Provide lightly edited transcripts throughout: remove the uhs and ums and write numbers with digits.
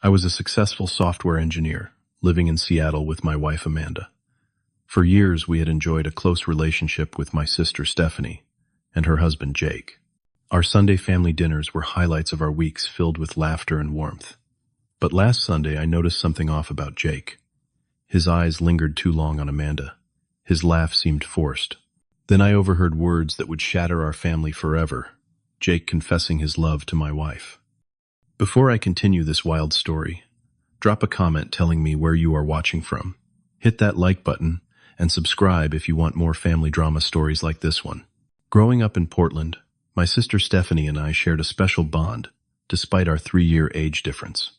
I was a successful software engineer, living in Seattle with my wife Amanda. For years, we had enjoyed a close relationship with my sister Stephanie and her husband Jake. Our Sunday family dinners were highlights of our weeks filled with laughter and warmth. But last Sunday, I noticed something off about Jake. His eyes lingered too long on Amanda. His laugh seemed forced. Then I overheard words that would shatter our family forever, Jake confessing his love to my wife. Before I continue this wild story, drop a comment telling me where you are watching from. Hit that like button and subscribe if you want more family drama stories like this one. Growing up in Portland, my sister Stephanie and I shared a special bond, despite our 3-year age difference.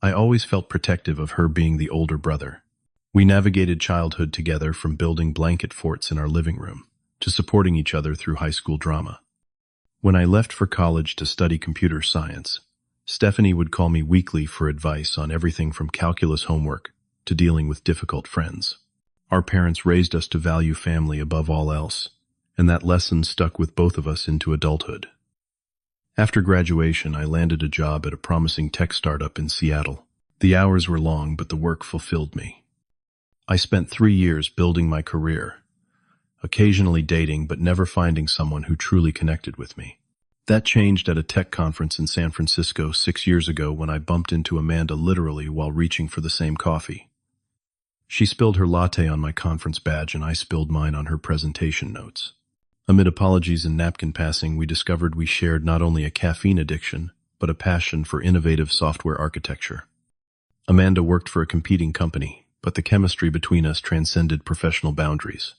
I always felt protective of her being the older brother. We navigated childhood together, from building blanket forts in our living room to supporting each other through high school drama. When I left for college to study computer science, Stephanie would call me weekly for advice on everything from calculus homework to dealing with difficult friends. Our parents raised us to value family above all else, and that lesson stuck with both of us into adulthood. After graduation, I landed a job at a promising tech startup in Seattle. The hours were long, but the work fulfilled me. I spent 3 years building my career, occasionally dating but never finding someone who truly connected with me. That changed at a tech conference in San Francisco 6 years ago when I bumped into Amanda literally while reaching for the same coffee. She spilled her latte on my conference badge and I spilled mine on her presentation notes. Amid apologies and napkin passing, we discovered we shared not only a caffeine addiction, but a passion for innovative software architecture. Amanda worked for a competing company, but the chemistry between us transcended professional boundaries.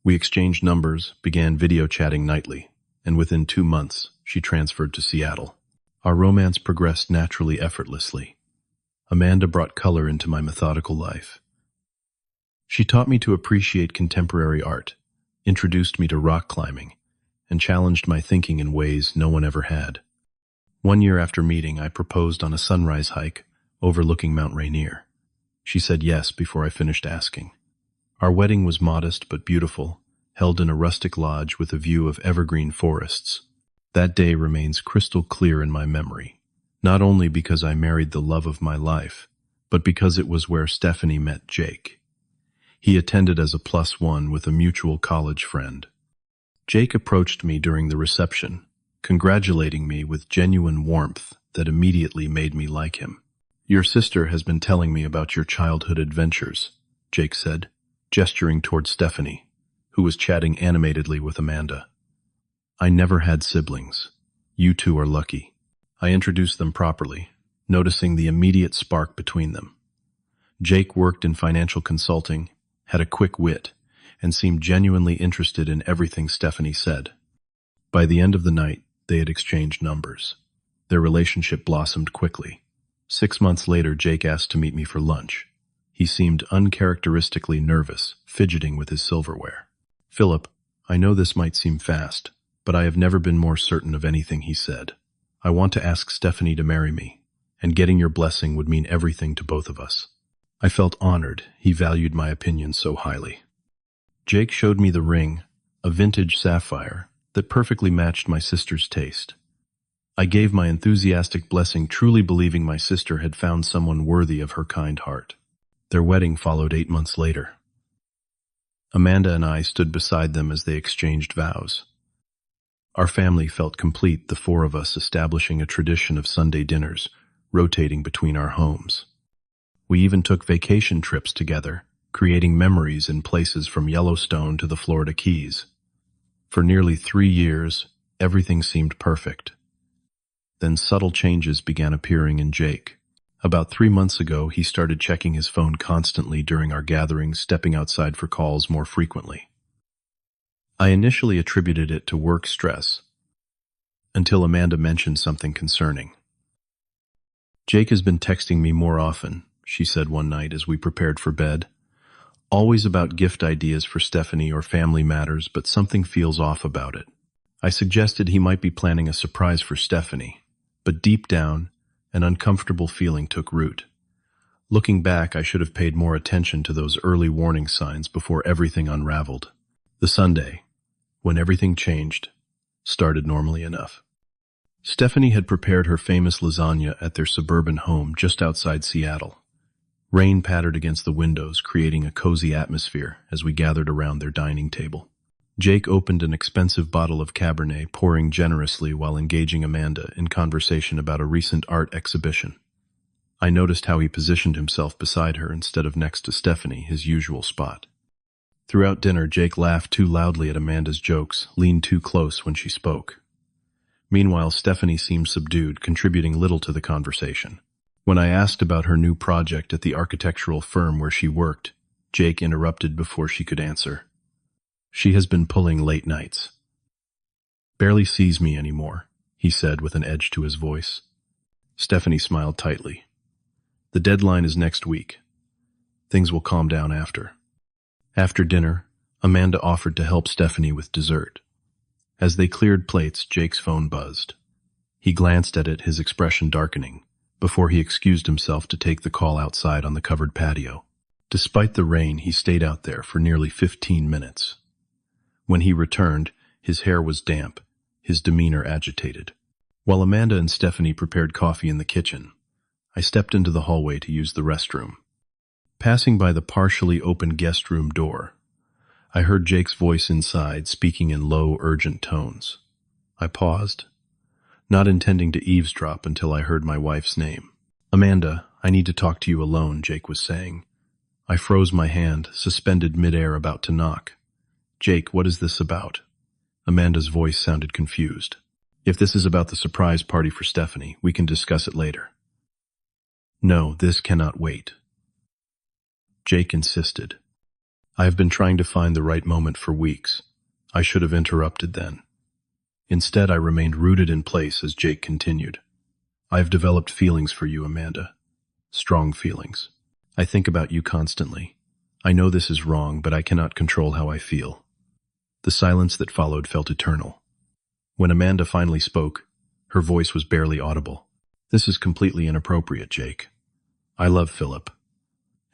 We exchanged numbers, began video chatting nightly, and within 2 months, she transferred to Seattle. Our romance progressed naturally, effortlessly. Amanda brought color into my methodical life. She taught me to appreciate contemporary art, introduced me to rock climbing, and challenged my thinking in ways no one ever had. 1 year after meeting, I proposed on a sunrise hike overlooking Mount Rainier. She said yes before I finished asking. Our wedding was modest but beautiful, held in a rustic lodge with a view of evergreen forests. That day remains crystal clear in my memory, not only because I married the love of my life, but because it was where Stephanie met Jake. He attended as a +1 with a mutual college friend. Jake approached me during the reception, congratulating me with genuine warmth that immediately made me like him. "Your sister has been telling me about your childhood adventures," Jake said, gesturing toward Stephanie, who was chatting animatedly with Amanda. "I never had siblings. You two are lucky." I introduced them properly, noticing the immediate spark between them. Jake worked in financial consulting, had a quick wit, and seemed genuinely interested in everything Stephanie said. By the end of the night, they had exchanged numbers. Their relationship blossomed quickly. 6 months later, Jake asked to meet me for lunch. He seemed uncharacteristically nervous, fidgeting with his silverware. "Philip, I know this might seem fast, but I have never been more certain of anything," he said. "I want to ask Stephanie to marry me, and getting your blessing would mean everything to both of us." I felt honored. He valued my opinion so highly. Jake showed me the ring, a vintage sapphire, that perfectly matched my sister's taste. I gave my enthusiastic blessing, truly believing my sister had found someone worthy of her kind heart. Their wedding followed 8 months later. Amanda and I stood beside them as they exchanged vows. Our family felt complete, the 4 of us establishing a tradition of Sunday dinners, rotating between our homes. We even took vacation trips together, creating memories in places from Yellowstone to the Florida Keys. For nearly 3 years, everything seemed perfect. Then subtle changes began appearing in Jake. About 3 months ago, he started checking his phone constantly during our gatherings, stepping outside for calls more frequently. I initially attributed it to work stress, until Amanda mentioned something concerning. "Jake has been texting me more often," she said one night as we prepared for bed. "Always about gift ideas for Stephanie or family matters, but something feels off about it." I suggested he might be planning a surprise for Stephanie, but deep down, an uncomfortable feeling took root. Looking back, I should have paid more attention to those early warning signs before everything unraveled. The Sunday, when everything changed, started normally enough. Stephanie had prepared her famous lasagna at their suburban home just outside Seattle. Rain pattered against the windows, creating a cozy atmosphere as we gathered around their dining table. Jake opened an expensive bottle of Cabernet, pouring generously while engaging Amanda in conversation about a recent art exhibition. I noticed how he positioned himself beside her instead of next to Stephanie, his usual spot. Throughout dinner, Jake laughed too loudly at Amanda's jokes, leaned too close when she spoke. Meanwhile, Stephanie seemed subdued, contributing little to the conversation. When I asked about her new project at the architectural firm where she worked, Jake interrupted before she could answer. She has been pulling late nights. Barely sees me anymore, he said with an edge to his voice. Stephanie smiled tightly. The deadline is next week. Things will calm down after. After dinner, Amanda offered to help Stephanie with dessert. As they cleared plates, Jake's phone buzzed. He glanced at it, his expression darkening, before he excused himself to take the call outside on the covered patio. Despite the rain, he stayed out there for nearly 15 minutes. When he returned, his hair was damp, his demeanor agitated. While Amanda and Stephanie prepared coffee in the kitchen, I stepped into the hallway to use the restroom. Passing by the partially open guest room door, I heard Jake's voice inside, speaking in low, urgent tones. I paused, not intending to eavesdrop until I heard my wife's name. Amanda, I need to talk to you alone, Jake was saying. I froze my hand, suspended midair, about to knock. Jake, what is this about? Amanda's voice sounded confused. If this is about the surprise party for Stephanie, we can discuss it later. No, this cannot wait. Jake insisted. I have been trying to find the right moment for weeks. I should have interrupted then. Instead, I remained rooted in place as Jake continued. I have developed feelings for you, Amanda. Strong feelings. I think about you constantly. I know this is wrong, but I cannot control how I feel. The silence that followed felt eternal. When Amanda finally spoke, her voice was barely audible. This is completely inappropriate, Jake. I love Philip.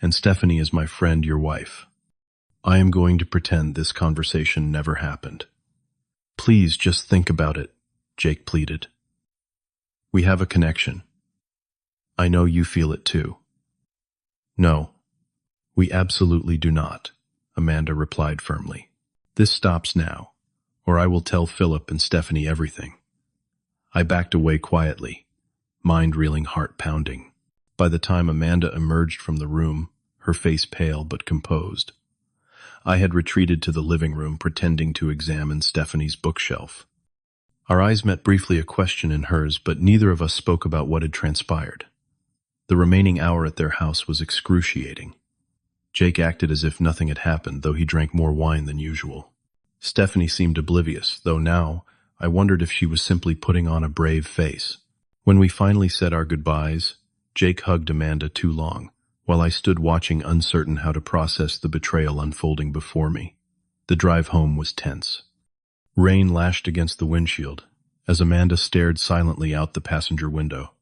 And Stephanie is my friend, your wife. I am going to pretend this conversation never happened. Please just think about it, Jake pleaded. We have a connection. I know you feel it too. No, we absolutely do not, Amanda replied firmly. This stops now, or I will tell Philip and Stephanie everything. I backed away quietly, mind reeling, heart pounding. By the time Amanda emerged from the room, her face pale but composed, I had retreated to the living room, pretending to examine Stephanie's bookshelf. Our eyes met briefly, a question in hers, but neither of us spoke about what had transpired. The remaining hour at their house was excruciating. Jake acted as if nothing had happened, though he drank more wine than usual. Stephanie seemed oblivious, though now I wondered if she was simply putting on a brave face. When we finally said our goodbyes, Jake hugged Amanda too long, while I stood watching, uncertain how to process the betrayal unfolding before me. The drive home was tense. Rain lashed against the windshield as Amanda stared silently out the passenger window.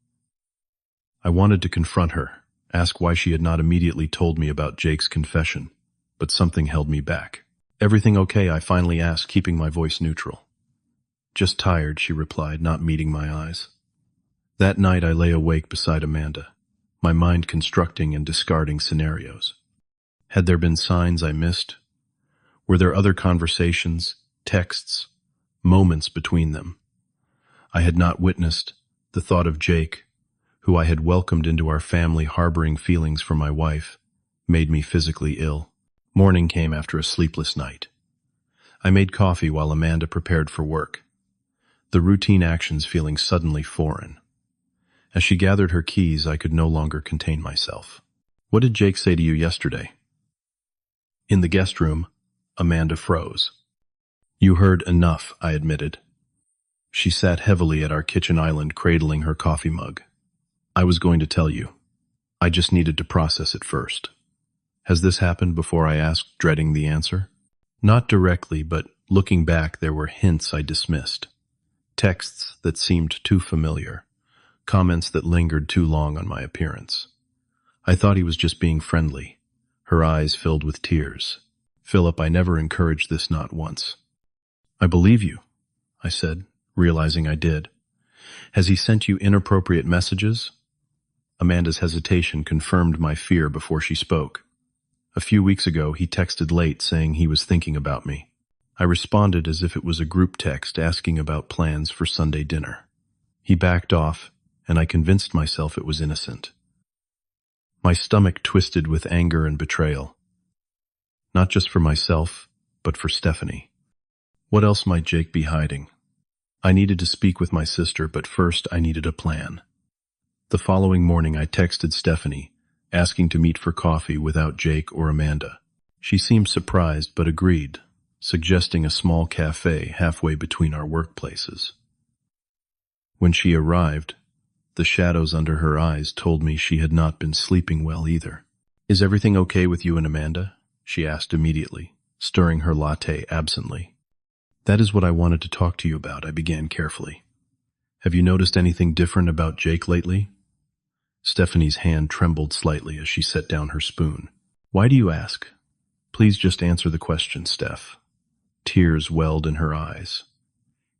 I wanted to confront her, ask why she had not immediately told me about Jake's confession, but something held me back. Everything okay? I finally asked, keeping my voice neutral. Just tired, she replied, not meeting my eyes. That night I lay awake beside Amanda, my mind constructing and discarding scenarios. Had there been signs I missed? Were there other conversations, texts, moments between them I had not witnessed? The thought of Jake, who I had welcomed into our family, harboring feelings for my wife, made me physically ill. Morning came after a sleepless night. I made coffee while Amanda prepared for work, the routine actions feeling suddenly foreign. As she gathered her keys, I could no longer contain myself. What did Jake say to you yesterday? In the guest room, Amanda froze. You heard enough, I admitted. She sat heavily at our kitchen island, cradling her coffee mug. I was going to tell you. I just needed to process it first. Has this happened before? I asked, dreading the answer. Not directly, but looking back, there were hints I dismissed. Texts that seemed too familiar. Comments that lingered too long on my appearance. I thought he was just being friendly. Her eyes filled with tears. Philip, I never encouraged this, not once. I believe you, I said, realizing I did. Has he sent you inappropriate messages? Amanda's hesitation confirmed my fear before she spoke. A few weeks ago, he texted late saying he was thinking about me. I responded as if it was a group text asking about plans for Sunday dinner. He backed off, and I convinced myself it was innocent. My stomach twisted with anger and betrayal. Not just for myself, but for Stephanie. What else might Jake be hiding? I needed to speak with my sister, but first I needed a plan. The following morning I texted Stephanie, asking to meet for coffee without Jake or Amanda. She seemed surprised but agreed, suggesting a small cafe halfway between our workplaces. When she arrived, the shadows under her eyes told me she had not been sleeping well either. "Is everything okay with you and Amanda?" she asked immediately, stirring her latte absently. "That is what I wanted to talk to you about," I began carefully. "Have you noticed anything different about Jake lately?" Stephanie's hand trembled slightly as she set down her spoon. "Why do you ask? Please just answer the question, Steph." Tears welled in her eyes.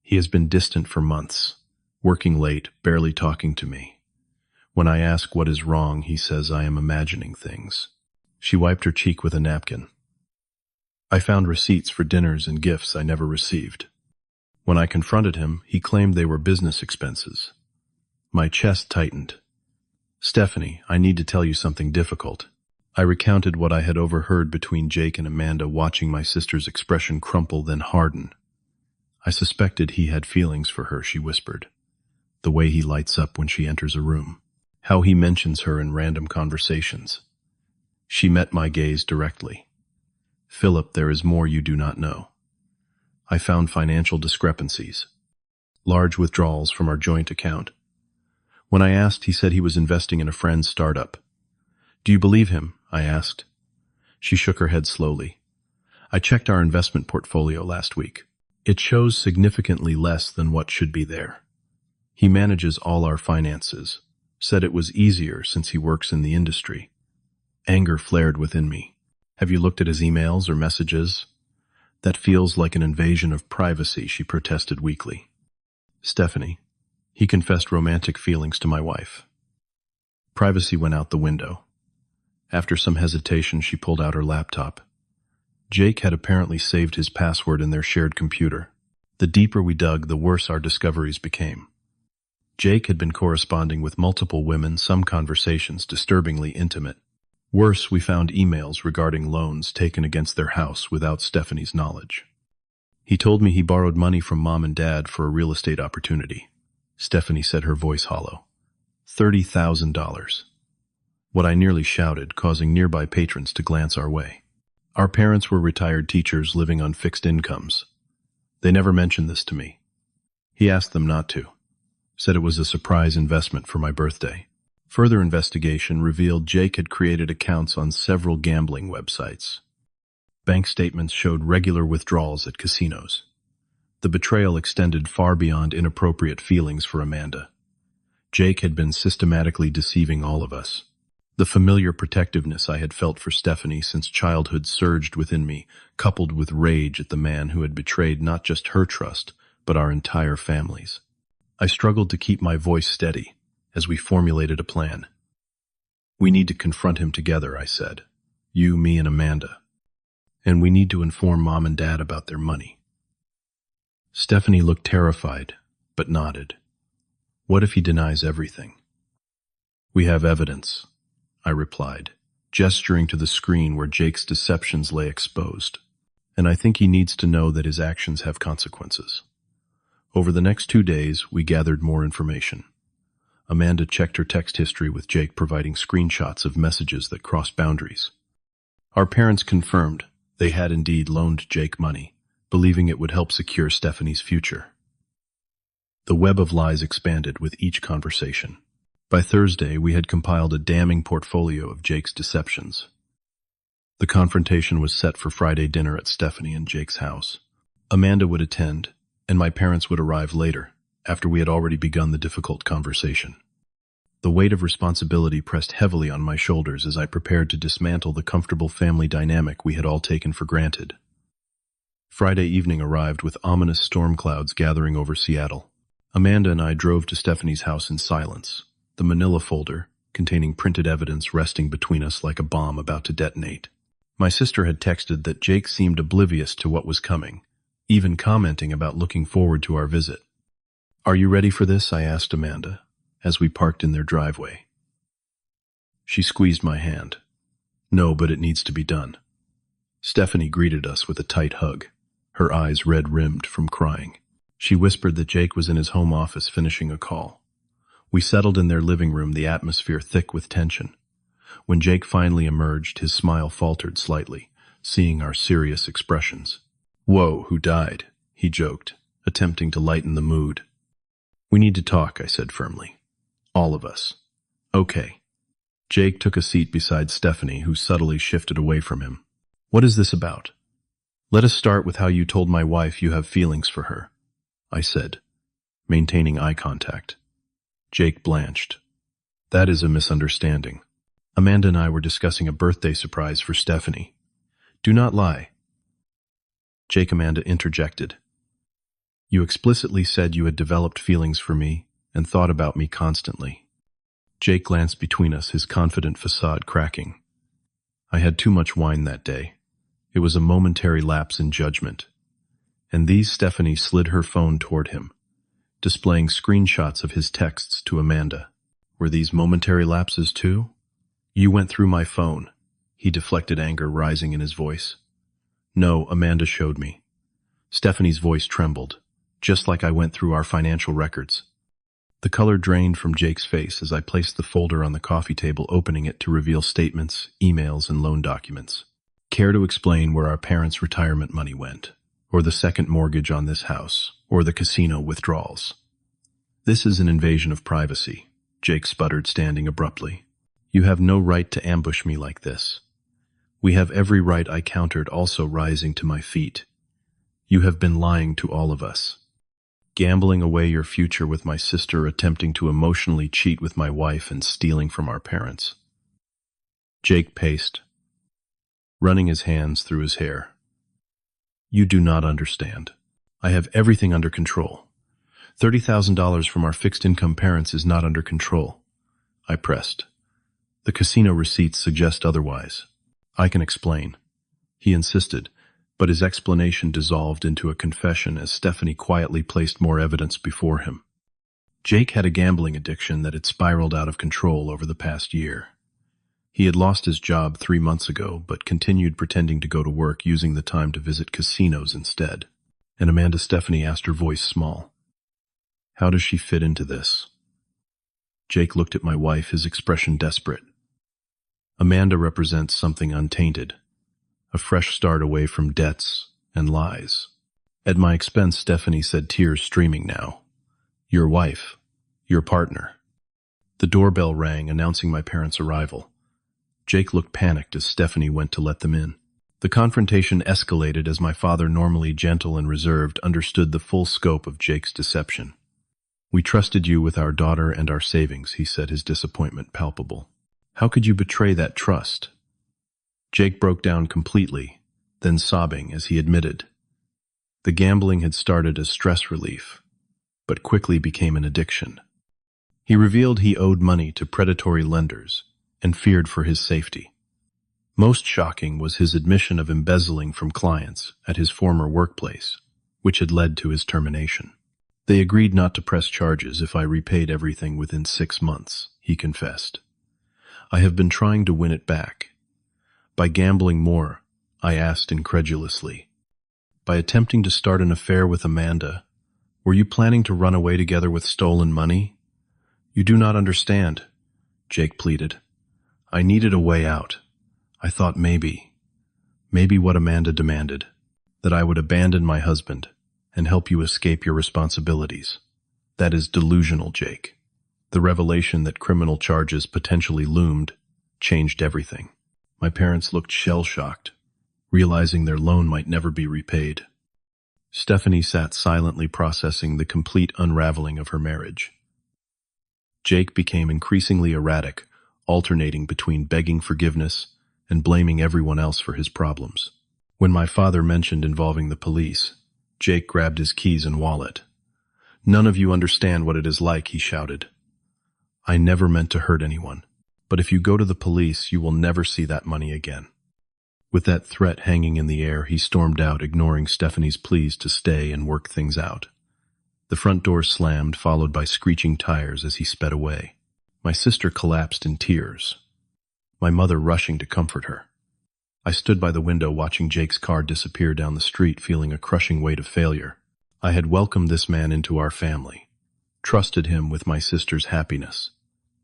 "He has been distant for months, working late, barely talking to me. When I ask what is wrong, he says I am imagining things." She wiped her cheek with a napkin. "I found receipts for dinners and gifts I never received. When I confronted him, he claimed they were business expenses." My chest tightened. "Stephanie, I need to tell you something difficult." I recounted what I had overheard between Jake and Amanda, watching my sister's expression crumple then harden. "I suspected he had feelings for her," she whispered. "The way he lights up when she enters a room. How he mentions her in random conversations." She met my gaze directly. "Philip, there is more you do not know. I found financial discrepancies. Large withdrawals from our joint account. When I asked, he said he was investing in a friend's startup." "Do you believe him?" I asked. She shook her head slowly. "I checked our investment portfolio last week. It shows significantly less than what should be there. He manages all our finances. Said it was easier since he works in the industry." Anger flared within me. "Have you looked at his emails or messages?" "That feels like an invasion of privacy," she protested weakly. "Stephanie, he confessed romantic feelings to my wife." Privacy went out the window. After some hesitation, she pulled out her laptop. Jake had apparently saved his password in their shared computer. The deeper we dug, the worse our discoveries became. Jake had been corresponding with multiple women, some conversations disturbingly intimate. Worse, we found emails regarding loans taken against their house without Stephanie's knowledge. "He told me he borrowed money from Mom and Dad for a real estate opportunity." Stephanie said, her voice hollow. $30,000. What I nearly shouted, causing nearby patrons to glance our way. Our parents were retired teachers living on fixed incomes. They never mentioned this to me. He asked them not to. Said it was a surprise investment for my birthday. Further investigation revealed Jake had created accounts on several gambling websites. Bank statements showed regular withdrawals at casinos. The betrayal extended far beyond inappropriate feelings for Amanda. Jake had been systematically deceiving all of us. The familiar protectiveness I had felt for Stephanie since childhood surged within me, coupled with rage at the man who had betrayed not just her trust, but our entire families. I struggled to keep my voice steady as we formulated a plan. "We need to confront him together," I said. "You, me, and Amanda. And we need to inform Mom and Dad about their money." Stephanie looked terrified, but nodded. "What if he denies everything?" "We have evidence," I replied, gesturing to the screen where Jake's deceptions lay exposed. "And I think he needs to know that his actions have consequences." Over the next 2 days, we gathered more information. Amanda checked her text history, with Jake providing screenshots of messages that crossed boundaries. Our parents confirmed they had indeed loaned Jake money, believing it would help secure Stephanie's future. The web of lies expanded with each conversation. By Thursday, we had compiled a damning portfolio of Jake's deceptions. The confrontation was set for Friday dinner at Stephanie and Jake's house. Amanda would attend, and my parents would arrive later, after we had already begun the difficult conversation. The weight of responsibility pressed heavily on my shoulders as I prepared to dismantle the comfortable family dynamic we had all taken for granted. Friday evening arrived with ominous storm clouds gathering over Seattle. Amanda and I drove to Stephanie's house in silence, the manila folder, containing printed evidence resting between us like a bomb about to detonate. My sister had texted that Jake seemed oblivious to what was coming, even commenting about looking forward to our visit. "Are you ready for this?" I asked Amanda, as we parked in their driveway. She squeezed my hand. "No, but it needs to be done." Stephanie greeted us with a tight hug, her eyes red-rimmed from crying. She whispered that Jake was in his home office finishing a call. We settled in their living room, the atmosphere thick with tension. When Jake finally emerged, his smile faltered slightly, seeing our serious expressions. "Whoa, who died?" he joked, attempting to lighten the mood. "We need to talk," I said firmly. "All of us." "Okay." Jake took a seat beside Stephanie, who subtly shifted away from him. "What is this about?" "Let us start with how you told my wife you have feelings for her," I said, maintaining eye contact. Jake blanched. "That is a misunderstanding. Amanda and I were discussing a birthday surprise for Stephanie." "Do not lie." Amanda interjected. "You explicitly said you had developed feelings for me and thought about me constantly." Jake glanced between us, his confident facade cracking. "I had too much wine that day. It was a momentary lapse in judgment." And Stephanie slid her phone toward him, displaying screenshots of his texts to Amanda. "Were these momentary lapses too?" "You went through my phone," he deflected, anger rising in his voice. "No, Amanda showed me." Stephanie's voice trembled, "just like I went through our financial records." The color drained from Jake's face as I placed the folder on the coffee table, opening it to reveal statements, emails, and loan documents. "Care to explain where our parents' retirement money went? Or the second mortgage on this house? Or the casino withdrawals?" "This is an invasion of privacy," Jake sputtered, standing abruptly. "You have no right to ambush me like this." "We have every right," I countered, also rising to my feet. "You have been lying to all of us. Gambling away your future with my sister, attempting to emotionally cheat with my wife, and stealing from our parents." Jake paced, running his hands through his hair. "You do not understand. I have everything under control. $30,000 from our fixed-income parents is not under control." I pressed. "The casino receipts suggest otherwise." "I can explain." He insisted, but his explanation dissolved into a confession as Stephanie quietly placed more evidence before him. Jake had a gambling addiction that had spiraled out of control over the past year. He had lost his job 3 months ago, but continued pretending to go to work, using the time to visit casinos instead. And Stephanie asked, her voice small, "How does she fit into this?" Jake looked at my wife, his expression desperate. "Amanda represents something untainted, a fresh start away from debts and lies." At my expense, Stephanie said, tears streaming now. "Your wife, your partner." The doorbell rang, announcing my parents' arrival. Jake looked panicked as Stephanie went to let them in. The confrontation escalated as my father, normally gentle and reserved, understood the full scope of Jake's deception. "We trusted you with our daughter and our savings," he said, his disappointment palpable. "How could you betray that trust?" Jake broke down completely, then sobbing as he admitted. The gambling had started as stress relief, but quickly became an addiction. He revealed he owed money to predatory lenders and feared for his safety. Most shocking was his admission of embezzling from clients at his former workplace, which had led to his termination. "They agreed not to press charges if I repaid everything within 6 months, he confessed. "I have been trying to win it back." "By gambling more?" I asked incredulously. "By attempting to start an affair with Amanda? Were you planning to run away together with stolen money?" "You do not understand," Jake pleaded. "I needed a way out. I thought maybe what Amanda demanded, that I would abandon my husband and help you escape your responsibilities. That is delusional, Jake." The revelation that criminal charges potentially loomed changed everything. My parents looked shell-shocked, realizing their loan might never be repaid. Stephanie sat silently, processing the complete unraveling of her marriage. Jake became increasingly erratic, alternating between begging forgiveness and blaming everyone else for his problems. When my father mentioned involving the police, Jake grabbed his keys and wallet. None of you understand what it is like, he shouted. I never meant to hurt anyone, but if you go to the police, you will never see that money again. With that threat hanging in the air, he stormed out, ignoring Stephanie's pleas to stay and work things out. The front door slammed, followed by screeching tires as he sped away. My sister collapsed in tears, my mother rushing to comfort her. I stood by the window watching Jake's car disappear down the street, feeling a crushing weight of failure. I had welcomed this man into our family, trusted him with my sister's happiness,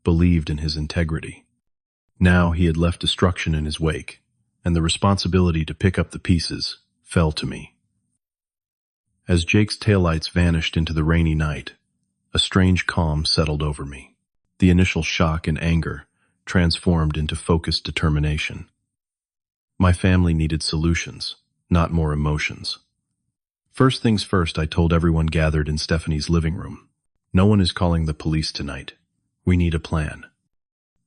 believed in his integrity. Now he had left destruction in his wake, and the responsibility to pick up the pieces fell to me. As Jake's taillights vanished into the rainy night, a strange calm settled over me. The initial shock and anger transformed into focused determination. My family needed solutions, not more emotions. First things first, I told everyone gathered in Stephanie's living room. No one is calling the police tonight. We need a plan.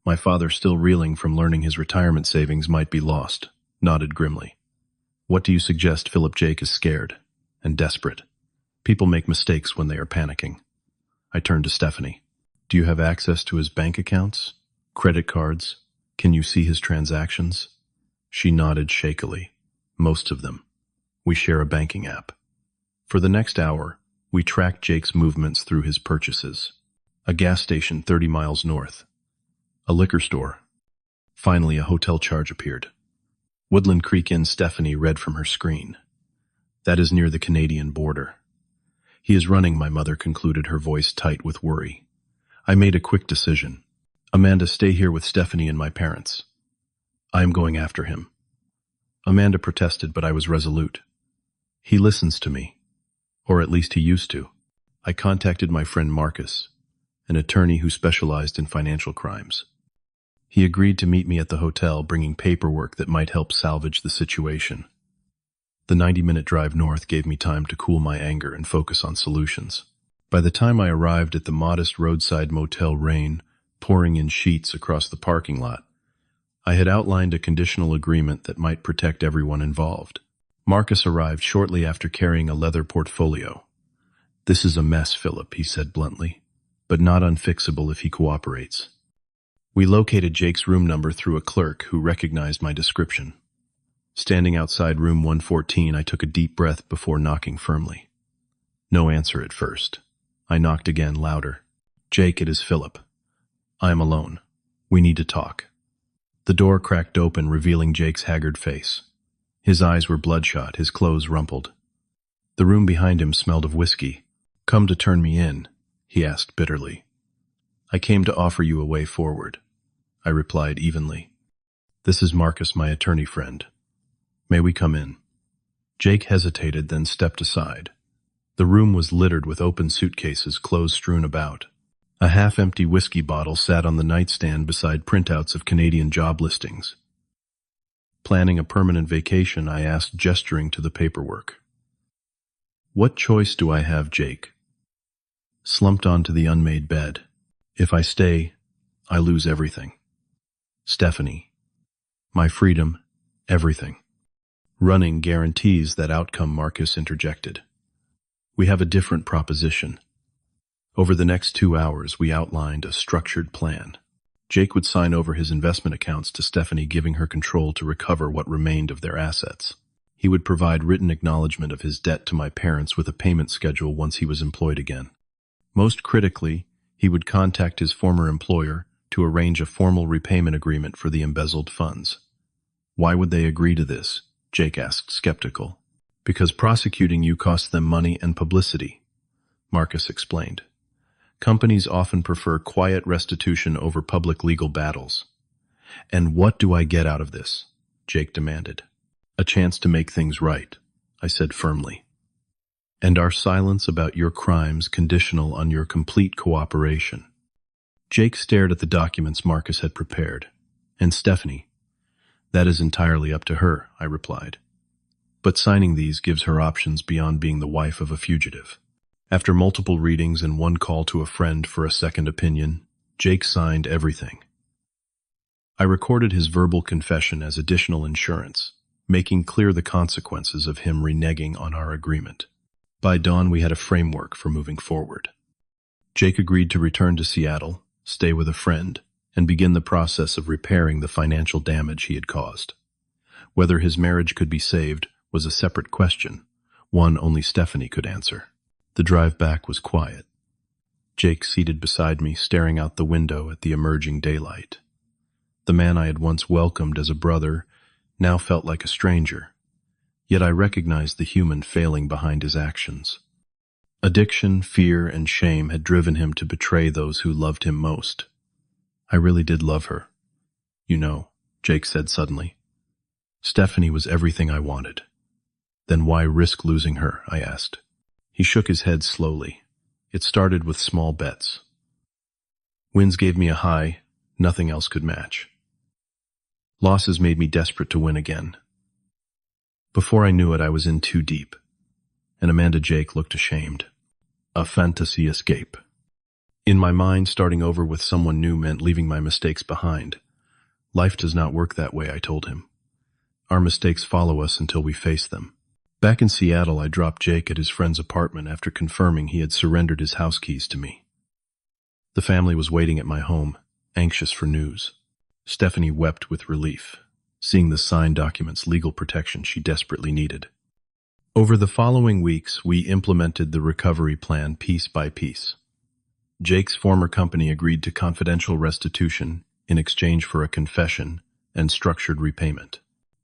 My father, still reeling from learning his retirement savings might be lost, nodded grimly. What do you suggest? Philip? Jake is scared and desperate. People make mistakes when they are panicking. I turned to Stephanie. Do you have access to his bank accounts? Credit cards? Can you see his transactions? She nodded shakily. Most of them. We share a banking app. For the next hour, we tracked Jake's movements through his purchases. A gas station 30 miles north. A liquor store. Finally, a hotel charge appeared. Woodland Creek Inn, Stephanie read from her screen. That is near the Canadian border. He is running, my mother concluded, her voice tight with worry. I made a quick decision. Amanda, stay here with Stephanie and my parents. I am going after him. Amanda protested, but I was resolute. He listens to me. Or at least he used to. I contacted my friend Marcus, an attorney who specialized in financial crimes. He agreed to meet me at the hotel, bringing paperwork that might help salvage the situation. The 90-minute drive north gave me time to cool my anger and focus on solutions. By the time I arrived at the modest roadside motel, rain pouring in sheets across the parking lot, I had outlined a conditional agreement that might protect everyone involved. Marcus arrived shortly after, carrying a leather portfolio. This is a mess, Philip, he said bluntly, but not unfixable if he cooperates. We located Jake's room number through a clerk who recognized my description. Standing outside room 114, I took a deep breath before knocking firmly. No answer at first. I knocked again, louder. Jake, it is Philip. I am alone. We need to talk. The door cracked open, revealing Jake's haggard face. His eyes were bloodshot, his clothes rumpled. The room behind him smelled of whiskey. Come to turn me in, he asked bitterly. I came to offer you a way forward, I replied evenly. This is Marcus, my attorney friend. May we come in? Jake hesitated, then stepped aside. The room was littered with open suitcases, clothes strewn about. A half-empty whiskey bottle sat on the nightstand beside printouts of Canadian job listings. Planning a permanent vacation, I asked, gesturing to the paperwork. What choice do I have, Jake? Slumped onto the unmade bed. If I stay, I lose everything. Stephanie. My freedom, everything. Running guarantees that outcome, Marcus interjected. We have a different proposition. Over the next 2 hours, we outlined a structured plan. Jake would sign over his investment accounts to Stephanie, giving her control to recover what remained of their assets. He would provide written acknowledgement of his debt to my parents with a payment schedule once he was employed again. Most critically, he would contact his former employer to arrange a formal repayment agreement for the embezzled funds. Why would they agree to this? Jake asked, skeptical. Because prosecuting you costs them money and publicity, Marcus explained. Companies often prefer quiet restitution over public legal battles. And what do I get out of this? Jake demanded. A chance to make things right, I said firmly. And our silence about your crimes conditional on your complete cooperation. Jake stared at the documents Marcus had prepared. And Stephanie? That is entirely up to her, I replied. But signing these gives her options beyond being the wife of a fugitive. After multiple readings and one call to a friend for a second opinion, Jake signed everything. I recorded his verbal confession as additional insurance, making clear the consequences of him reneging on our agreement. By dawn, we had a framework for moving forward. Jake agreed to return to Seattle, stay with a friend, and begin the process of repairing the financial damage he had caused. Whether his marriage could be saved was a separate question, one only Stephanie could answer. The drive back was quiet. Jake seated beside me, staring out the window at the emerging daylight. The man I had once welcomed as a brother now felt like a stranger, yet I recognized the human failing behind his actions. Addiction, fear, and shame had driven him to betray those who loved him most. I really did love her. You know, Jake said suddenly. Stephanie was everything I wanted. Then why risk losing her? I asked. He shook his head slowly. It started with small bets. Wins gave me a high, nothing else could match. Losses made me desperate to win again. Before I knew it, I was in too deep, and Amanda Jake looked ashamed. A fantasy escape. In my mind, starting over with someone new meant leaving my mistakes behind. Life does not work that way, I told him. Our mistakes follow us until we face them. Back in Seattle, I dropped Jake at his friend's apartment after confirming he had surrendered his house keys to me. The family was waiting at my home, anxious for news. Stephanie wept with relief, seeing the signed documents' legal protection she desperately needed. Over the following weeks, we implemented the recovery plan piece by piece. Jake's former company agreed to confidential restitution in exchange for a confession and structured repayment.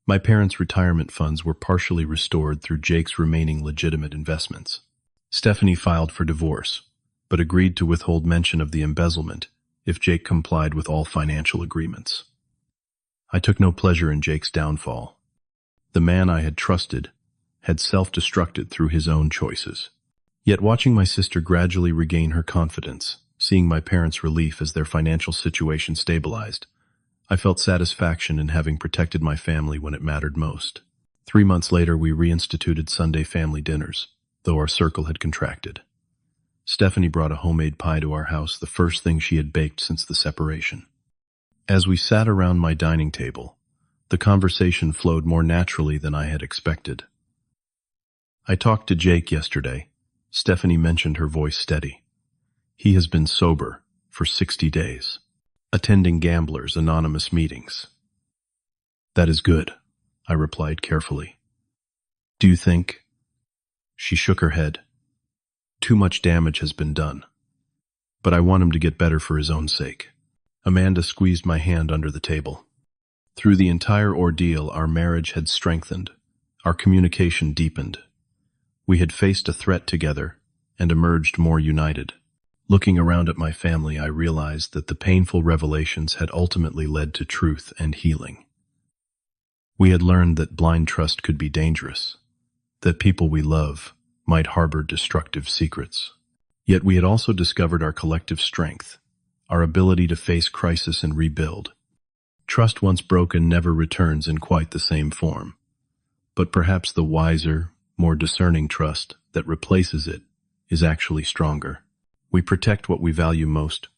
My parents' retirement funds were partially restored through Jake's remaining legitimate investments. Stephanie filed for divorce, but agreed to withhold mention of the embezzlement if Jake complied with all financial agreements. I took no pleasure in Jake's downfall. The man I had trusted had self-destructed through his own choices. Yet watching my sister gradually regain her confidence, seeing my parents' relief as their financial situation stabilized, I felt satisfaction in having protected my family when it mattered most. 3 months later, we reinstituted Sunday family dinners, though our circle had contracted. Stephanie brought a homemade pie to our house, the first thing she had baked since the separation. As we sat around my dining table, the conversation flowed more naturally than I had expected. I talked to Jake yesterday. Stephanie mentioned, her voice steady. He has been sober for 60 days. Attending Gamblers Anonymous meetings. That is good, I replied carefully. Do you think? She shook her head. Too much damage has been done. But I want him to get better for his own sake. Amanda squeezed my hand under the table. Through the entire ordeal, our marriage had strengthened. Our communication deepened. We had faced a threat together and emerged more united. Looking around at my family, I realized that the painful revelations had ultimately led to truth and healing. We had learned that blind trust could be dangerous, that people we love might harbor destructive secrets. Yet we had also discovered our collective strength, our ability to face crisis and rebuild. Trust once broken never returns in quite the same form, but perhaps the wiser, more discerning trust that replaces it is actually stronger. We protect what we value most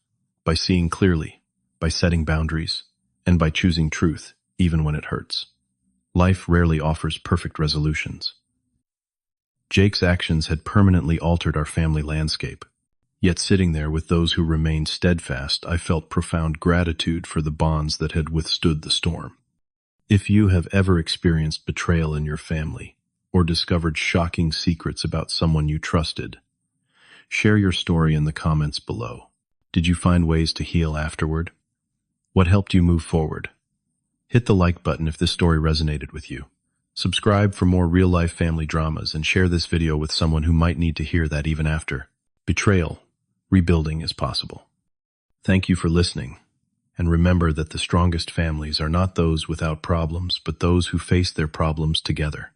by seeing clearly, by setting boundaries, and by choosing truth, even when it hurts. Life rarely offers perfect resolutions. Jake's actions had permanently altered our family landscape. Yet sitting there with those who remained steadfast, I felt profound gratitude for the bonds that had withstood the storm. If you have ever experienced betrayal in your family, or discovered shocking secrets about someone you trusted, share your story in the comments below. Did you find ways to heal afterward? What helped you move forward? Hit the like button if this story resonated with you. Subscribe for more real-life family dramas and share this video with someone who might need to hear that even after betrayal. Rebuilding is possible. Thank you for listening, and remember that the strongest families are not those without problems, but those who face their problems together.